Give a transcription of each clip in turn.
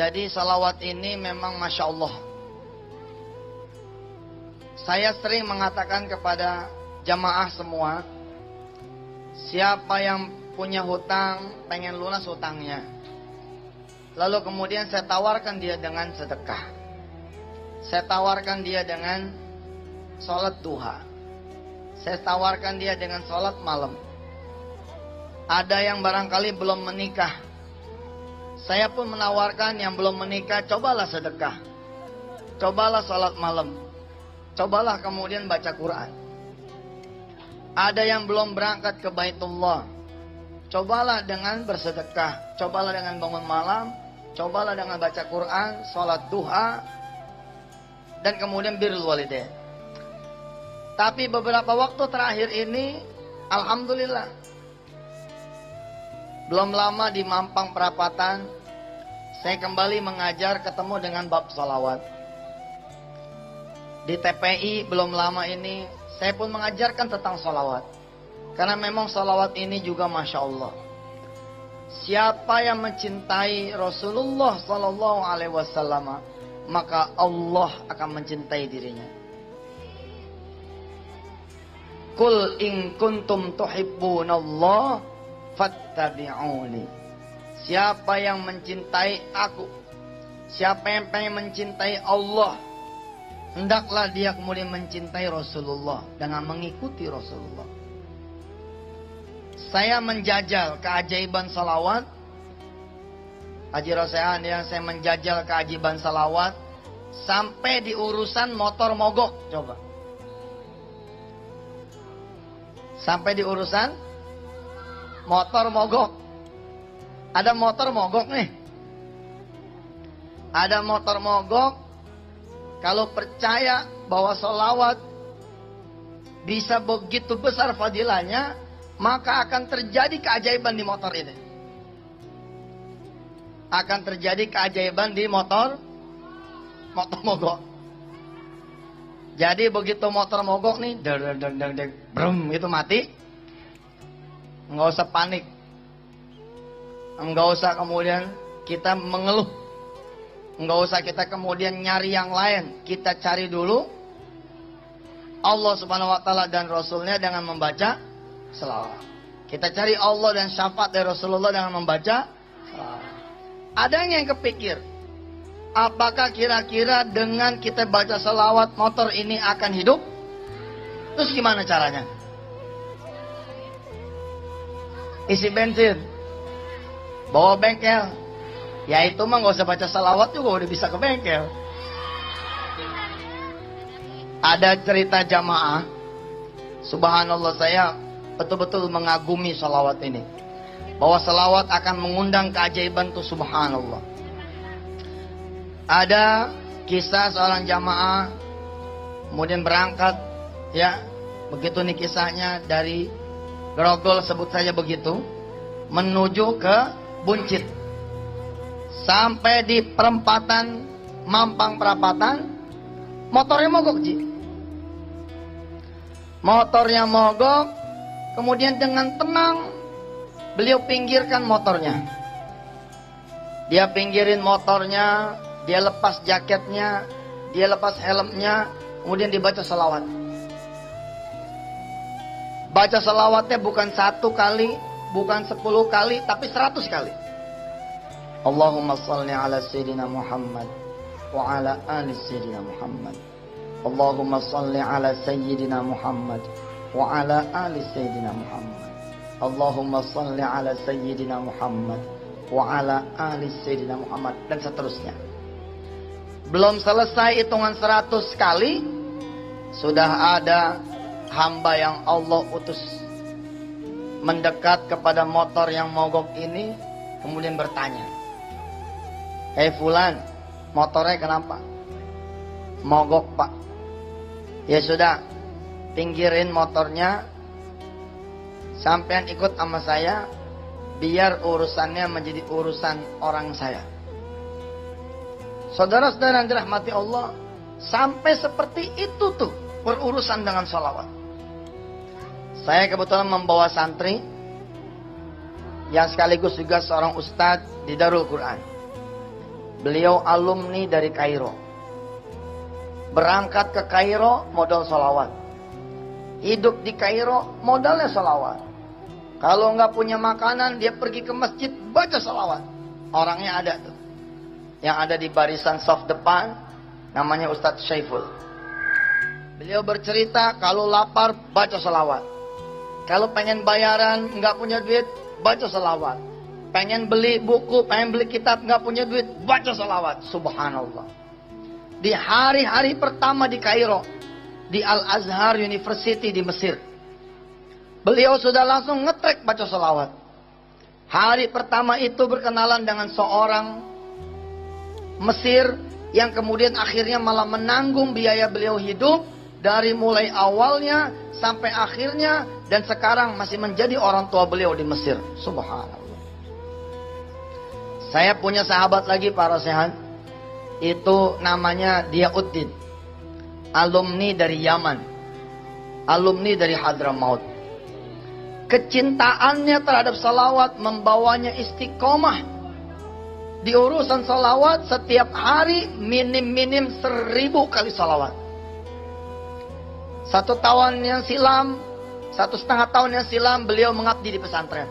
Jadi salawat ini memang Masya Allah. Saya sering mengatakan kepada jamaah semua, siapa yang punya hutang, pengen lunas hutangnya. Lalu kemudian saya tawarkan dia dengan sedekah. Saya tawarkan dia dengan sholat duha. Saya tawarkan dia dengan sholat malam. Ada yang barangkali belum menikah. Saya pun menawarkan yang belum menikah, cobalah sedekah. Cobalah sholat malam. Cobalah kemudian baca Quran. Ada yang belum berangkat ke Baitullah. Cobalah dengan bersedekah. Cobalah dengan bangun malam. Cobalah dengan baca Quran, sholat duha, dan kemudian birrul walidain. Tapi beberapa waktu terakhir ini, alhamdulillah, belum lama di Mampang Perapatan, saya kembali mengajar ketemu dengan bab salawat. Di TPI belum lama ini, saya pun mengajarkan tentang salawat. Karena memang salawat ini juga Masya Allah. Siapa yang mencintai Rasulullah Sallallahu Alaihi Wasallam, maka Allah akan mencintai dirinya. Qul in kuntum tuhibbunallah fattabi'uni. Siapa yang mencintai aku, siapa yang pengen mencintai Allah, hendaklah dia kemudian mencintai Rasulullah dengan mengikuti Rasulullah. Saya menjajal keajaiban salawat. Haji Rosehan yang saya menjajal keajaiban salawat sampai di urusan motor mogok. Coba. Sampai di urusan motor mogok. Ada motor mogok nih. Ada motor mogok. Kalau percaya bahwa salawat bisa begitu besar fadilahnya, maka akan terjadi keajaiban di motor ini. Akan terjadi keajaiban di motor mogok. Jadi begitu motor mogok nih, brum gitu mati, nggak usah panik, nggak usah kemudian kita mengeluh, nggak usah kita kemudian nyari yang lain. Kita cari dulu Allah Subhanahu Wa Taala dan Rasulnya dengan membaca selawat. Kita cari Allah dan syafaat dari Rasulullah dengan membaca selawat. Ada yang kepikir, apakah kira-kira dengan kita baca selawat motor ini akan hidup? Terus gimana caranya? Isi bensin, bawa bengkel. Ya itu mah gak usah baca selawat juga udah bisa ke bengkel. Ada cerita jamaah, subhanallah, saya betul-betul mengagumi salawat ini. Bahwa salawat akan mengundang keajaiban itu, subhanallah. Ada kisah seorang jamaah kemudian berangkat, ya, begitu nih kisahnya, dari Grogol sebut saja begitu, menuju ke Buncit. Sampai di perempatan Mampang Perapatan, motornya mogok, Ji. Motornya mogok, kemudian dengan tenang beliau pinggirkan motornya. Dia pinggirin motornya, dia lepas jaketnya, dia lepas helmnya, kemudian dibaca salawat. Baca salawatnya bukan 1 kali, bukan 10 kali, tapi 100 kali. Allahumma salli ala Sayyidina Muhammad wa ala ali Sayyidina Muhammad. Allahumma salli ala Sayyidina Muhammad wa ala ali Sayyidina Muhammad. Allahumma salli ala Sayyidina Muhammad wa ala ali Sayyidina Muhammad, dan seterusnya. Belum selesai hitungan 100 kali, sudah ada hamba yang Allah utus mendekat kepada motor yang mogok ini, kemudian bertanya, "Hei fulan, motornya kenapa?" "Mogok, Pak." "Ya sudah, pinggirin motornya, sampean ikut sama saya, biar urusannya menjadi urusan orang saya." Saudara-saudara yang dirahmati Allah, sampai seperti itu tuh berurusan dengan salawat. Saya kebetulan membawa santri yang sekaligus juga seorang ustadz di Darul Quran. Beliau alumni dari Kairo. Berangkat ke Kairo modal sholawat. Hidup di Kairo modalnya sholawat. Kalau nggak punya makanan dia pergi ke masjid baca sholawat. Orangnya ada tuh. Yang ada di barisan soft depan namanya Ustadz Syaiful. Beliau bercerita kalau lapar baca sholawat. Kalau pengen bayaran nggak punya duit baca sholawat. Pengen beli buku, pengen beli kitab nggak punya duit baca sholawat. Subhanallah. Di hari-hari pertama di Kairo, di Al-Azhar University di Mesir, beliau sudah langsung ngetrek baca sholawat. Hari pertama itu berkenalan dengan seorang Mesir yang kemudian akhirnya malah menanggung biaya beliau hidup dari mulai awalnya sampai akhirnya, dan sekarang masih menjadi orang tua beliau di Mesir. Subhanallah. Saya punya sahabat lagi para sehat, itu namanya Diauddin, alumni dari Yaman, alumni dari Hadramaut. Kecintaannya terhadap salawat membawanya istiqomah. Di urusan salawat setiap hari minim-minim 1000 kali salawat. 1 tahun yang silam, 1,5 tahun yang silam beliau mengabdi di pesantren.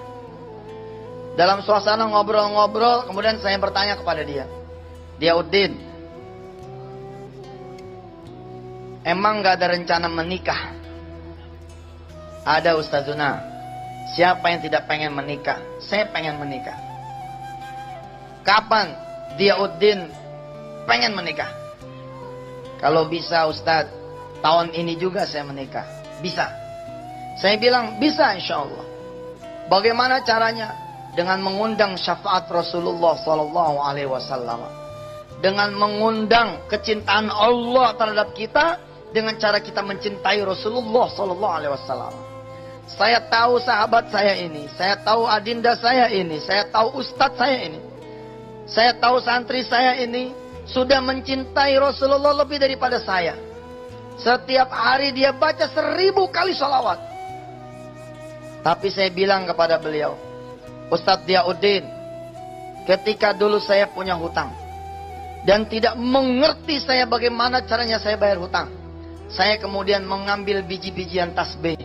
Dalam suasana ngobrol-ngobrol, kemudian saya bertanya kepada dia, Diauddin, emang gak ada rencana menikah? Ada Ustazuna. Siapa yang tidak pengen menikah? Saya pengen menikah. Kapan Diauddin pengen menikah? Kalau bisa Ustadz, tahun ini juga saya menikah. Bisa. Saya bilang bisa insya Allah. Bagaimana caranya? Dengan mengundang syafaat Rasulullah SAW. Dengan mengundang kecintaan Allah terhadap kita, dengan cara kita mencintai Rasulullah SAW. Saya tahu sahabat saya ini, saya tahu adinda saya ini, saya tahu ustadz saya ini, saya tahu santri saya ini sudah mencintai Rasulullah lebih daripada saya. Setiap hari dia baca 1000 kali sholawat. Tapi saya bilang kepada beliau, Ustadz Diauddin, ketika dulu saya punya hutang dan tidak mengerti saya bagaimana caranya saya bayar hutang, saya kemudian mengambil biji-bijian tasbih,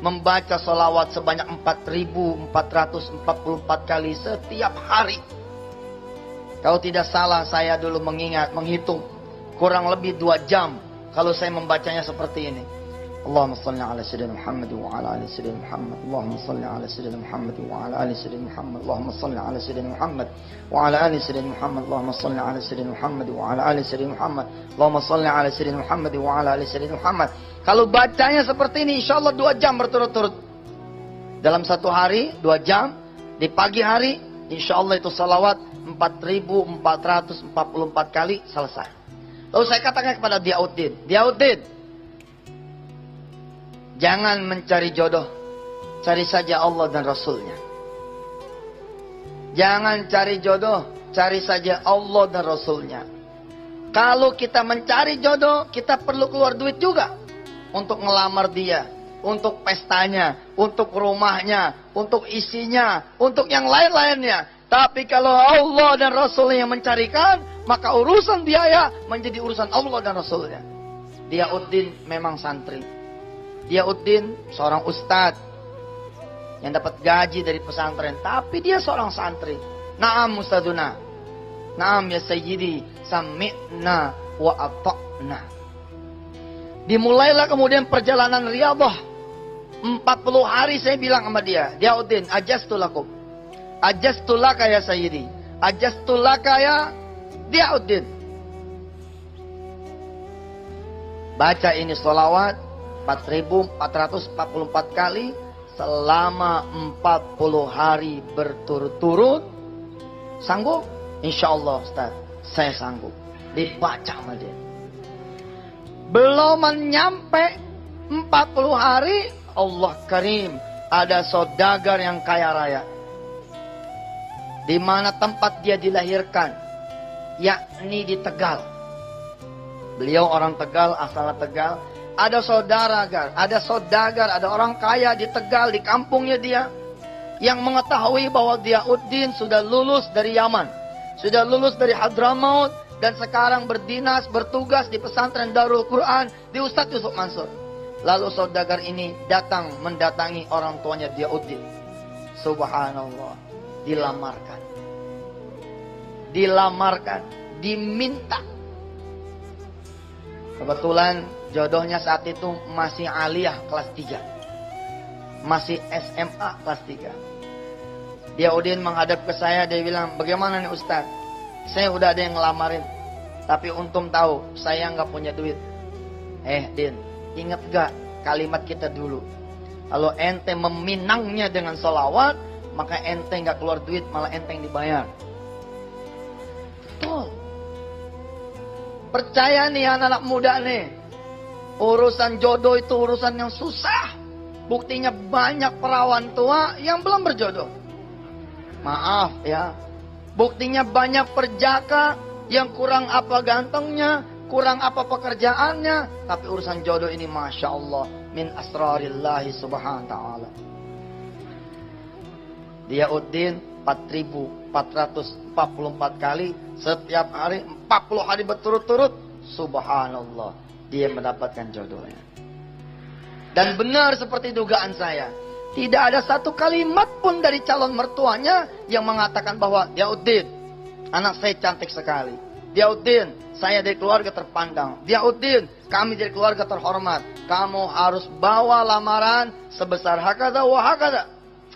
membaca sholawat sebanyak 4444 kali setiap hari. Kalau tidak salah saya dulu menghitung kurang lebih 2 jam kalau saya membacanya seperti ini. Allahumma salli ala sayyidina Muhammad wa ala ali sayyidina Muhammad. Allahumma salli ala sayyidina Muhammad wa ala ali sayyidina Muhammad. Allahumma salli ala sayyidina Muhammad wa ala ali sayyidina Muhammad. Allahumma salli ala sayyidina Muhammad wa ala ali sayyidina Muhammad. Allahumma salli ala sayyidina Muhammad wa ala ali sayyidina Muhammad. Kalau bacanya seperti ini insyaallah 2 jam berturut-turut. Dalam 1 hari 2 jam. Di pagi hari insyaallah itu salawat 4444 kali selesai. Lalu saya katakan kepada Diauddin, Diauddin, jangan mencari jodoh, cari saja Allah dan Rasulnya. Jangan cari jodoh, cari saja Allah dan Rasulnya. Kalau kita mencari jodoh, kita perlu keluar duit juga untuk ngelamar dia, untuk pestanya, untuk rumahnya, untuk isinya, untuk yang lain-lainnya. Tapi kalau Allah dan Rasulnya yang mencarikan, maka urusan biaya menjadi urusan Allah dan Rasulnya. Diauddin memang santri. Diauddin seorang ustadz yang dapat gaji dari pesantren, tapi dia seorang santri. Naam ustadzuna, naam ya sayyidi, sami'na wa ata'na. Dimulailah kemudian perjalanan riyadhah. 40 hari saya bilang sama dia, Diauddin, ajastulakum. Ajastulaka ya sayyidi, ajastulaka ya Diauddin. Baca ini sholawat 4444 kali selama 40 hari berturut-turut. Sanggup? Insyaallah Ustaz, saya sanggup. Dibaca sama dia. Belum menyampe 40 hari, Allah Karim, ada saudagar yang kaya raya. Di mana tempat dia dilahirkan, yakni di Tegal. Beliau orang Tegal, asalnya Tegal. Ada saudagar, ada orang kaya di Tegal, di kampungnya dia, yang mengetahui bahwa Diauddin sudah lulus dari Yaman, sudah lulus dari Hadramaut, dan sekarang berdinas, bertugas di pesantren Darul Quran di Ustadz Yusuf Mansur. Lalu saudagar ini datang mendatangi orang tuanya Diauddin. Subhanallah, dilamarkan. Dilamarkan, diminta. Kebetulan jodohnya saat itu masih aliyah kelas 3. Masih SMA kelas 3. Diauddin menghadap ke saya, dia bilang, bagaimana nih Ustaz? Saya udah ada yang ngelamarin, tapi untung tahu saya nggak punya duit. Din, ingat gak kalimat kita dulu? Kalau ente meminangnya dengan sholawat, maka ente nggak keluar duit, malah ente yang dibayar. Betul. Percaya nih anak-anak muda nih, urusan jodoh itu urusan yang susah. Buktinya banyak perawan tua yang belum berjodoh. Maaf ya, buktinya banyak perjaka yang kurang apa gantengnya, kurang apa pekerjaannya, tapi urusan jodoh ini Masya Allah, min asrarillahi subhanahu wa ta'ala. Diauddin 4.444 kali, setiap hari 40 hari berturut-turut, subhanallah, dia mendapatkan jodohnya. Dan benar seperti dugaan saya, tidak ada satu kalimat pun dari calon mertuanya yang mengatakan bahwa Diauddin, anak saya cantik sekali. Diauddin, saya dari keluarga terpandang. Diauddin, kami dari keluarga terhormat. Kamu harus bawa lamaran sebesar hakada wa hakada.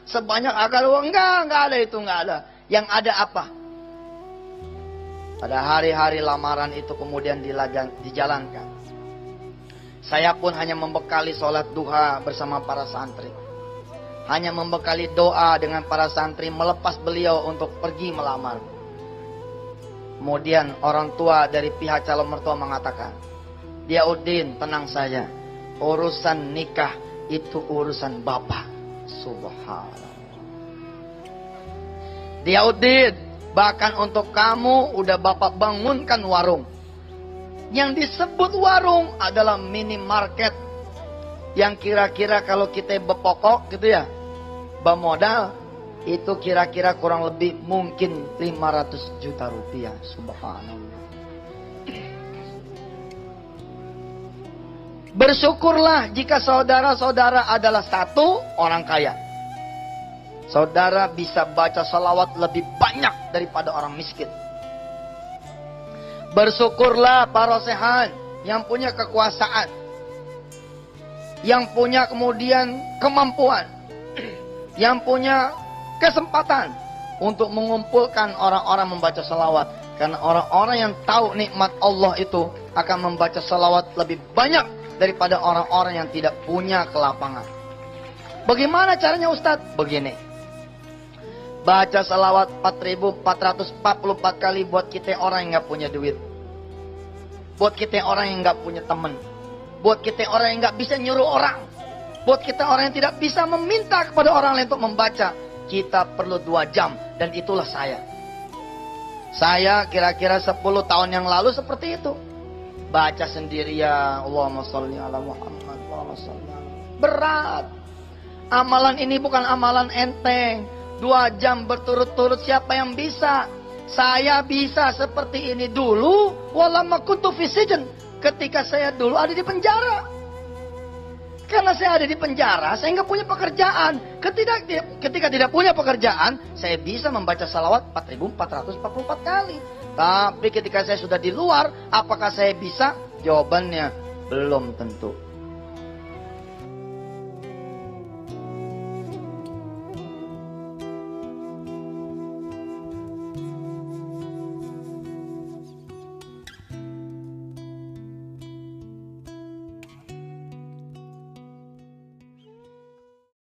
Sebanyak hakada wa, enggak ada itu, enggak ada. Yang ada apa? Pada hari-hari lamaran itu kemudian dijalankan. Saya pun hanya membekali sholat duha bersama para santri. Hanya membekali doa dengan para santri melepas beliau untuk pergi melamar. Kemudian orang tua dari pihak calon mertua mengatakan, Diauddin, tenang saja, urusan nikah itu urusan bapak. Subhanallah. Diauddin, bahkan untuk kamu udah bapak bangunkan warung. Yang disebut warung adalah minimarket, yang kira-kira kalau kita bepokok gitu ya, bemodal, itu kira-kira kurang lebih mungkin 500 juta rupiah. Subhanallah. Bersyukurlah jika saudara-saudara adalah satu orang kaya. Saudara bisa baca salawat lebih banyak daripada orang miskin. Bersyukurlah para rosehan yang punya kekuasaan, yang punya kemudian kemampuan, yang punya kesempatan untuk mengumpulkan orang-orang membaca salawat. Karena orang-orang yang tahu nikmat Allah itu akan membaca salawat lebih banyak daripada orang-orang yang tidak punya kelapangan. Bagaimana caranya Ustadz? Begini. Baca salawat 4.444 kali buat kita orang yang gak punya duit. Buat kita orang yang gak punya teman. Buat kita orang yang gak bisa nyuruh orang. Buat kita orang yang tidak bisa meminta kepada orang lain untuk membaca. Kita perlu 2 jam. Dan itulah saya. Saya kira-kira 10 tahun yang lalu seperti itu. Baca sendirian. Allahumma sholli ala Muhammad. Allahumma sholli ala. Berat. Amalan ini bukan amalan enteng. 2 jam berturut-turut siapa yang bisa? Saya bisa seperti ini dulu. Walamma kuntu fi sijn. Ketika saya dulu ada di penjara. Karena saya ada di penjara, saya nggak punya pekerjaan. Ketika tidak punya pekerjaan, saya bisa membaca salawat 4.444 kali. Tapi ketika saya sudah di luar, apakah saya bisa? Jawabannya belum tentu.